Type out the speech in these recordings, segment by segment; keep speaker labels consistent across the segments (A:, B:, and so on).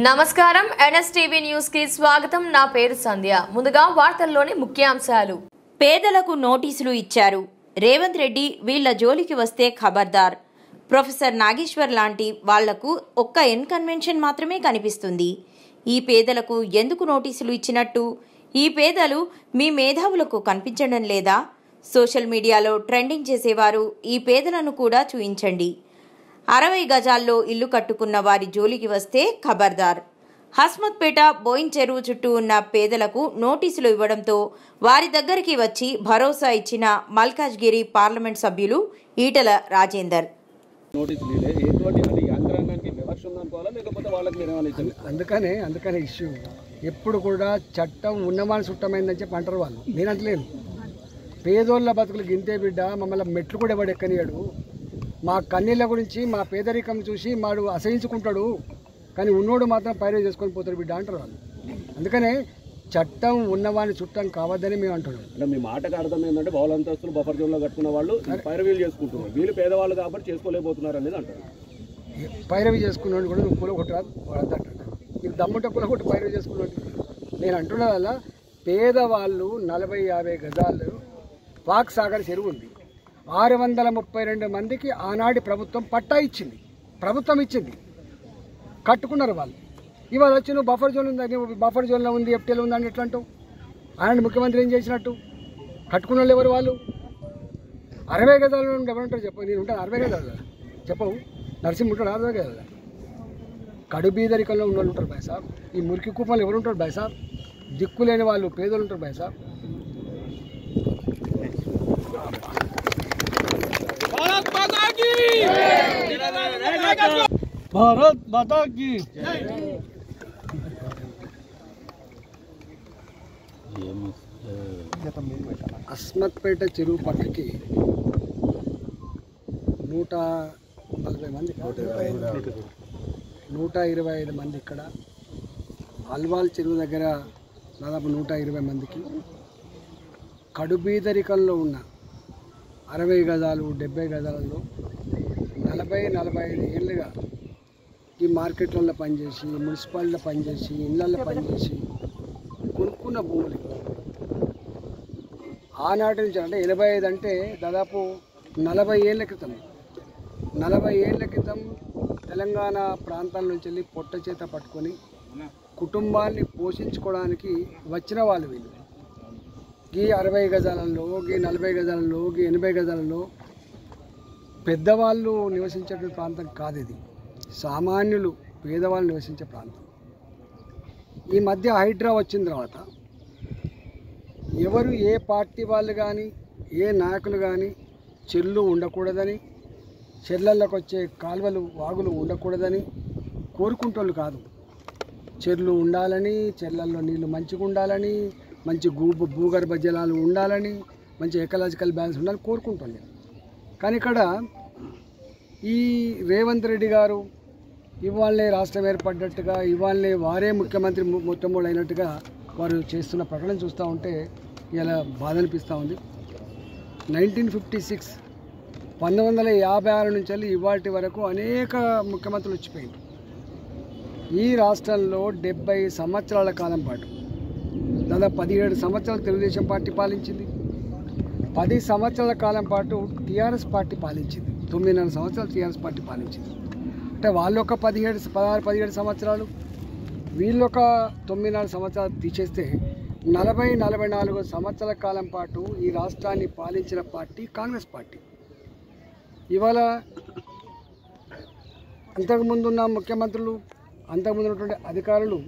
A: నమస్కారం NSTV news కి స్వాగతం. నా పేరు సంధ్య. ముందుగా వార్తల్లోని ముఖ్యాంశాలు.
B: పేదలకు నోటీసులు ఇచ్చారు. రేవంత్ రెడ్డి వీళ్ల జోలికి వస్తే ఖబర్దార్. ప్రొఫెసర్ నాగేశ్వర్ లాంటి వాళ్లకు ఒక్క కన్వెన్షన్ మాత్రమే కనిపిస్తుంది. ఈ పేదలకు ఎందుకు నోటీసులు ఇచ్చినట్టు? ఈ పేదలు మీ మేధావులకు కనిపించడం లేదా? సోషల్ మీడియాలో ట్రెండింగ్ చేసేవారు ఈ పేదలను కూడా చూయించండి. 60 గజాల్లో ఇల్లు కట్టుకున్న వారి జోలికి వస్తే ఖబర్దార్. హస్మత్పేట బోయిన్ చెరువు చుట్టూ ఉన్న పేదలకు నోటీసులు ఇవ్వడంతో వారి దగ్గరికి వచ్చి భరోసా ఇచ్చిన మల్కాజ్గిరి పార్లమెంట్ సభ్యులు ఈటల రాజేందర్.
C: అందుకనే ఇష్యూ ఎప్పుడు కూడా చట్టం ఉన్నవాని చుట్టమైందని చెప్పి అంటారు వాళ్ళు. నేను అంటలేను. పేదోళ్ళ బతుకులు గింతే బిడ్డ, మమ్మల్ని మెట్లు కూడా ఎవడు ఎక్కనియాడు. మా కన్నీళ్ళ గురించి మా పేదరికం చూసి వాడు అసహించుకుంటాడు, కానీ ఉన్నోడు మాత్రం పైరవి చేసుకొని పోతాడు బిడ్డ అంటారు వాళ్ళు. అందుకనే చట్టం ఉన్నవాని చుట్టం కావద్దని మేము అంటున్నాం.
D: అంటే మీ మాటకు అర్థం ఏంటంటే బహుళంతస్తులు బఫర్ జోన్లో కట్టుకున్న వాళ్ళు పైరవీలు చేసుకుంటున్నారు, వీళ్ళు పేదవాళ్ళు కాబట్టి చేసుకోలేకపోతున్నారు అనేది అంటారు.
C: పైరవి చేసుకున్నాడు కూడా నువ్వు కూలగొట్టరాదు అంటాడు. నీకు దమ్ముంటే కూలగొట్టి పైరవి చేసుకున్నాడు. నేను అంటున్న వల్ల పేదవాళ్ళు 40-50 గజాలు వాక్ సాగర్ చెరువు ఉంది. 632 మందికి ఆనాటి ప్రభుత్వం పట్టా ఇచ్చింది. ప్రభుత్వం ఇచ్చింది, కట్టుకున్నారు వాళ్ళు. ఇవాళ వచ్చి నువ్వు బఫర్ జోన్ ఉందని, బఫర్ జోన్లో ఉంది, ఎఫ్టీలో ఉందని ఎట్లా అంటావు? ఆయన ముఖ్యమంత్రి ఏం చేసినట్టు? కట్టుకున్న వాళ్ళు ఎవరు? వాళ్ళు 60 గజాలు ఎవరుంటారు చెప్పు? నేను ఉంటాను 60 గజాలు చెప్పవు. నరసింహ ఉంటాడు 60 గజాలు. కడుబీదరికంలో ఉన్న వాళ్ళు ఉంటారు బాయ్ సాబ్. ఈ మురికి కూపంలో ఎవరు ఉంటారు బాయ్ సాబ్? దిక్కులేని వాళ్ళు పేదలు ఉంటారు బాయ్ సాబ్. భారత్ మాతా కీ హస్మత్పేట చెరువు పక్కకి 140 మంది, 125 మంది ఇక్కడ. అల్వాల్ చెరువు దగ్గర దాదాపు 120 మందికి. కడుబీదరికంలో ఉన్న 60 గజాలు 70 గజాలలో 40-45 ఏళ్ళుగా ఈ మార్కెట్లలో పనిచేసి, మున్సిపాలిటీలో పనిచేసి, ఇళ్ళల్లో పనిచేసి కొనుక్కున్న భూములు ఆనాటి నుంచి, అంటే 85 అంటే దాదాపు 40 ఏళ్ళ క్రితం. 40 ఏళ్ళ క్రితం తెలంగాణ ప్రాంతాల నుంచి వెళ్ళి పొట్ట చేత పట్టుకొని కుటుంబాన్ని పోషించుకోవడానికి వచ్చిన వాళ్ళు వీళ్ళు. ఈ 60 గజాలలో, ఈ 40 గజాలలో, ఈ 80 గజాలలో పెద్దవాళ్ళు నివసించేటువంటి ప్రాంతం కాదు ఇది. సామాన్యులు, పేదవాళ్ళు నివసించే ప్రాంతం. ఈ మధ్య హైడ్రా వచ్చిన తర్వాత ఎవరు, ఏ పార్టీ వాళ్ళు కానీ, ఏ నాయకులు కానీ చెర్లు ఉండకూడదని, చెర్లలోకి వచ్చే కాలువలు, వాగులు ఉండకూడదని కోరుకుంటోళ్ళు కాదు. చెర్లు ఉండాలని, చెర్లల్లో నీళ్లు మంచిగా ఉండాలని, మంచి భూగర్భ జలాలు ఉండాలని, మంచి ఎకలాజికల్ బ్యాలెన్స్ ఉండాలని కోరుకుంటుంది. కానీ ఇక్కడ ఈ రేవంత్ రెడ్డి గారు ఇవాళే రాష్ట్రం ఏర్పడ్డట్టుగా, ఇవాళే వారే ముఖ్యమంత్రి మొట్టమొదటి అయినట్టుగా వారు చేస్తున్న ప్రకటన చూస్తూ ఉంటే ఇలా బాధ అనిపిస్తూ ఉంది. 1956 1956 నుంచి వెళ్ళి ఇవాటి వరకు అనేక ముఖ్యమంత్రులు వచ్చిపోయింది. ఈ రాష్ట్రంలో 70 సంవత్సరాల కాలం పాటు, దాదాపు 17 సంవత్సరాలు తెలుగుదేశం పార్టీ పాలించింది. 10 సంవత్సరాల కాలం పాటు టీఆర్ఎస్ పార్టీ పాలించింది. 9.5 సంవత్సరాలు టీఆర్ఎస్ పార్టీ పాలించింది. అంటే వాళ్ళు ఒక 16-17 సంవత్సరాలు, వీళ్ళొక 9.5 సంవత్సరాలు తీసేస్తే 40-44 సంవత్సరాల కాలం పాటు ఈ రాష్ట్రాన్ని పాలించిన పార్టీ కాంగ్రెస్ పార్టీ. ఇవాళ అంతకుముందు ఉన్న ముఖ్యమంత్రులు, అంతకుముందు ఉన్నటువంటి అధికారులు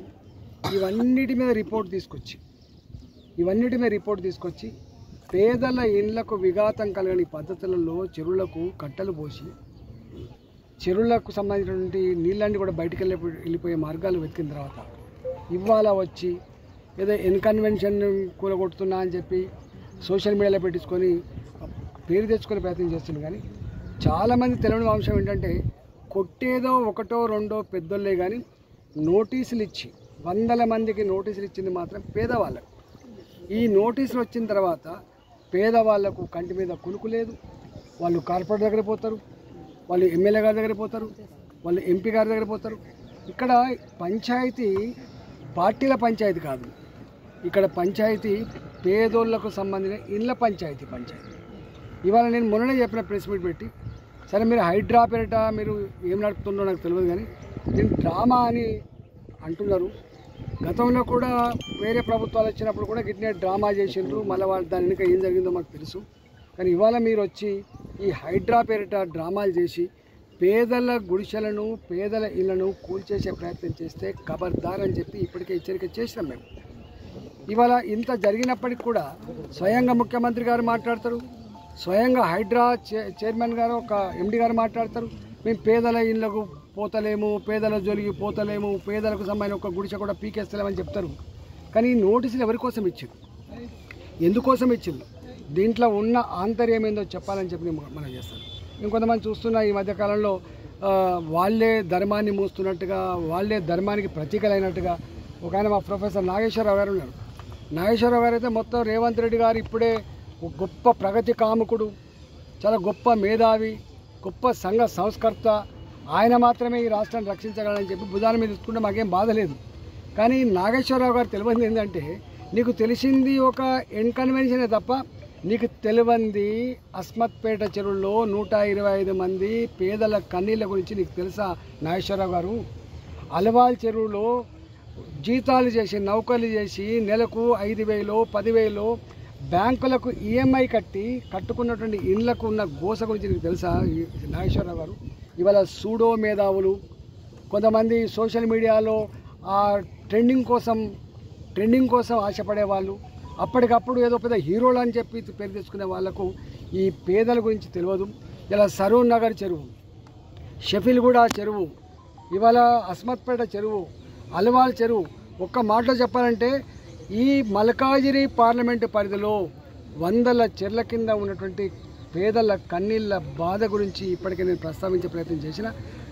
C: ఇవన్నిటి మీద రిపోర్ట్ తీసుకొచ్చి పేదల ఇళ్లకు విఘాతం కలగని పద్ధతులలో చెరువులకు కట్టలు పోసి, చెరువులకు సంబంధించినటువంటి నీళ్ళన్నీ కూడా బయటికి వెళ్ళిపోయే మార్గాలు వెతికిన తర్వాత ఇవాళ వచ్చి ఏదో కన్వెన్షన్ కూలగొడుతున్నా అని చెప్పి సోషల్ మీడియాలో పెట్టించుకొని పేరు తెచ్చుకునే ప్రయత్నం చేస్తున్నారు. కానీ చాలామంది తెలియని అంశం ఏంటంటే, కొట్టేదో ఒకటో రెండో పెద్దోళ్ళే కానీ నోటీసులు ఇచ్చి 100 మందికి నోటీసులు ఇచ్చింది మాత్రం పేదవాళ్ళకు. ఈ నోటీసులు వచ్చిన తర్వాత పేదవాళ్లకు కంటి మీద కునుకు లేదు. వాళ్ళు కార్పొరేట్ దగ్గర పోతారు, వాళ్ళు ఎమ్మెల్యే గారి దగ్గర పోతారు, వాళ్ళు ఎంపీ గారి దగ్గర పోతారు, ఇక్కడ పంచాయతీ పార్టీల పంచాయతీ కాదు, ఇక్కడ పంచాయతీ పేదోళ్లకు సంబంధించిన ఇళ్ళ పంచాయతీ. ఇవాళ నేను మొన్ననే చెప్పిన ప్రెస్ మీట్ పెట్టి, సరే మీరు హైడ్రా పేరిట మీరు ఏం నడుపుతుందో నాకు తెలియదు, కానీ దీన్ని డ్రామా అని అంటున్నారు. గతంలో కూడా వేరే ప్రభుత్వాలు వచ్చినప్పుడు కూడా గిట్నే డ్రామా చేసిండ్రు, మళ్ళీ వాళ్ళు దాని వెనుక ఏం జరిగిందో మాకు తెలుసు. కానీ ఇవాళ మీరు వచ్చి ఈ హైడ్రా పేరిట డ్రామాలు చేసి పేదల గుడిసెలను పేదల ఇళ్లను కూల్చేసే ప్రయత్నం చేస్తే ఖబర్దార్ అని చెప్పి ఇప్పటికే హెచ్చరిక చేసినాం మేము. ఇవాళ ఇంత జరిగినప్పటికి కూడా స్వయంగా ముఖ్యమంత్రి గారు మాట్లాడతారు, స్వయంగా హైడ్రా చైర్మన్ గారు ఒక ఎండి గారు మాట్లాడతారు, మేము పేదల ఇళ్లకు పోతలేము, పేదల జోలికి పోతలేము, పేదలకు సంబంధించిన ఒక గుడిసె కూడా పీకేస్తలేమని చెప్తారు. కానీ ఈ నోటీసులు ఎవరి కోసం ఇచ్చింది, ఎందుకోసం ఇచ్చింది, దీంట్లో ఉన్న ఆంతర్యం ఏందో చెప్పాలని చెప్పి మనం చేస్తాం. ఇంకొంతమంది చూస్తున్నా ఈ మధ్యకాలంలో వాళ్ళే ధర్మాన్ని మూస్తున్నట్టుగా, వాళ్ళే ధర్మానికి ప్రతీకలైనట్టుగా ఒక ఆయన మా ప్రొఫెసర్ నాగేశ్వరరావు గారు ఉన్నారు. నాగేశ్వరరావు గారు అయితే మొత్తం రేవంత్ రెడ్డి గారు ఇప్పుడే గొప్ప ప్రగతి కాముకుడు, చాలా గొప్ప మేధావి, గొప్ప సంఘ సంస్కర్త, ఆయన మాత్రమే ఈ రాష్ట్రాన్ని రక్షించగలని చెప్పి భుజాల మీద తీసుకుంటే మాకేం బాధ లేదు. కానీ నాగేశ్వరరావు గారు తెలియంది ఏంటంటే, నీకు తెలిసింది ఒక ఇన్కన్వెన్షనే తప్ప నీకు తెలియంది అస్మత్పేట చెరువుల్లో 125 మంది పేదల కన్నీళ్ళ గురించి నీకు తెలుసా నాగేశ్వరరావు గారు? అలవాల్ చెరువులో జీతాలు చేసి నౌకర్లు చేసి నెలకు 5,000 10,000 బ్యాంకులకు ఈఎంఐ కట్టుకున్నటువంటి ఇళ్లకు ఉన్న గోస గురించి నీకు తెలుసా నాగేశ్వరరావు గారు? ఇవాళ సూడో మేధావులు, కొంతమంది సోషల్ మీడియాలో ఆ ట్రెండింగ్ కోసం ఆశపడే వాళ్ళు, అప్పటికప్పుడు ఏదో పెద్ద హీరోలు అని చెప్పి పేరు తెచ్చుకునే వాళ్లకు ఈ పేదల గురించి తెలియదు. ఇలా సరూర్ నగర్ చెరువు, షఫీల్గూడ చెరువు, ఇవాళ అస్మత్పేట చెరువు, అల్వాల్ చెరువు, ఒక్క మాటలో చెప్పాలంటే ఈ మల్కాజిరి పార్లమెంటు పరిధిలో వందల చెర్ల కింద ఉన్నటువంటి పేదల కన్నీళ్ళ బాధ గురించి ఇప్పటికే నేను ప్రస్తావించే ప్రయత్నం చేసిన.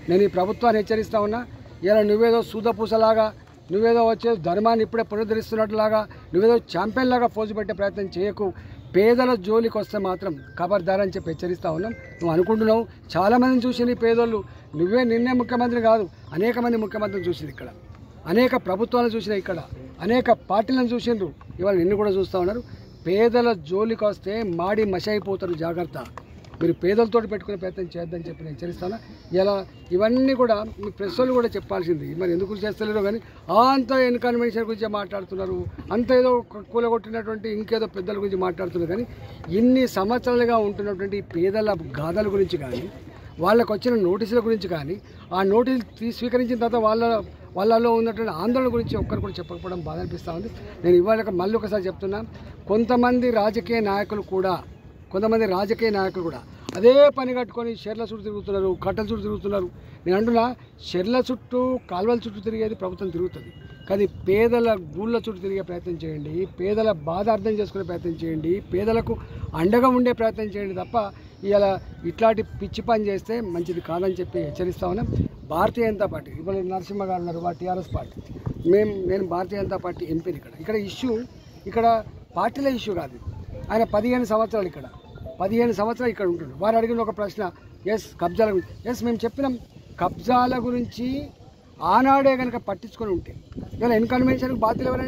C: నేను ఈ ప్రభుత్వాన్ని హెచ్చరిస్తా ఉన్నా, ఇలా నువ్వేదో సూదపూసలాగా, నువ్వేదో వచ్చే ధర్మాన్ని ఇప్పుడే పునరుద్ధరిస్తున్నట్లాగా, నువ్వేదో ఛాంపియన్ లాగా పోజు పెట్టే ప్రయత్నం చేయకు. పేదల జోలికి వస్తే మాత్రం ఖబర్దార్ అని చెప్పి హెచ్చరిస్తూ ఉన్నాం. నువ్వు అనుకుంటున్నావు చాలామందిని చూసింది పేదోళ్ళు, నిన్నే ముఖ్యమంత్రి కాదు, అనేక మంది ముఖ్యమంత్రిని చూసింది ఇక్కడ, అనేక ప్రభుత్వాలను చూసినా, ఇక్కడ అనేక పార్టీలను చూసిండ్రు, ఇవాళ నిన్ను కూడా చూస్తూ ఉన్నారు. పేదల జోలికి వస్తే మాడి మషైపోతారు, జాగ్రత్త. మీరు పేదలతో పెట్టుకునే ప్రయత్నం చేద్దని చెప్పి నేను హెచ్చరిస్తాను. ఇలా ఇవన్నీ కూడా మీ ప్రెస్ వాళ్ళు కూడా చెప్పాల్సింది, మరి ఎందుకు చేస్తలేరో కానీ అంత ఇన్కన్వెన్షన్ గురించి మాట్లాడుతున్నారు, అంత ఏదో కూలగొట్టినటువంటి ఇంకేదో పెద్దల గురించి మాట్లాడుతున్నారు. కానీ ఇన్ని సంవత్సరాలుగా ఉంటున్నటువంటి పేదల గాథల గురించి కానీ, వాళ్ళకు వచ్చిన నోటీసుల గురించి కానీ, ఆ నోటీసులు స్వీకరించిన తర్వాత వాళ్ళలో ఉన్నటువంటి ఆందోళన గురించి ఒక్కరు కూడా చెప్పకపోవడం బాధ అనిపిస్తూ ఉంది. నేను ఇవాళ మళ్ళీ ఒకసారి చెప్తున్నా, కొంతమంది రాజకీయ నాయకులు కూడా అదే పని కట్టుకొని షెర్ల చుట్టూ తిరుగుతున్నారు, కట్టల చుట్టూ తిరుగుతున్నారు. నేను అంటున్నా, షెర్ల చుట్టూ కాలువల చుట్టూ తిరిగేది ప్రభుత్వం తిరుగుతుంది, కానీ పేదల గూళ్ళ చుట్టూ తిరిగే ప్రయత్నం చేయండి, పేదల బాధ అర్థం చేసుకునే ప్రయత్నం చేయండి, పేదలకు అండగా ఉండే ప్రయత్నం చేయండి తప్ప ఇలా ఇట్లాంటి పిచ్చి పని చేస్తే మంచిది కాదని చెప్పి హెచ్చరిస్తా ఉన్నాం. భారతీయ జనతా పార్టీ, ఇప్పుడు నరసింహ గారు ఉన్నారు, టీఆర్ఎస్ పార్టీ, నేను భారతీయ జనతా పార్టీ ఎంపీని. ఇక్కడ ఇష్యూ ఇక్కడ పార్టీల ఇష్యూ కాదు. ఆయన 15 సంవత్సరాలు ఇక్కడ ఉంటున్నారు. వారు అడిగిన ఒక ప్రశ్న, కబ్జాల గురించి, మేము చెప్పినాం, కబ్జాల గురించి ఆనాడే కనుక పట్టించుకొని ఉంటే ఇలా ఇన్కన్వెన్షన్కి బాధ్యులు ఎవరైనా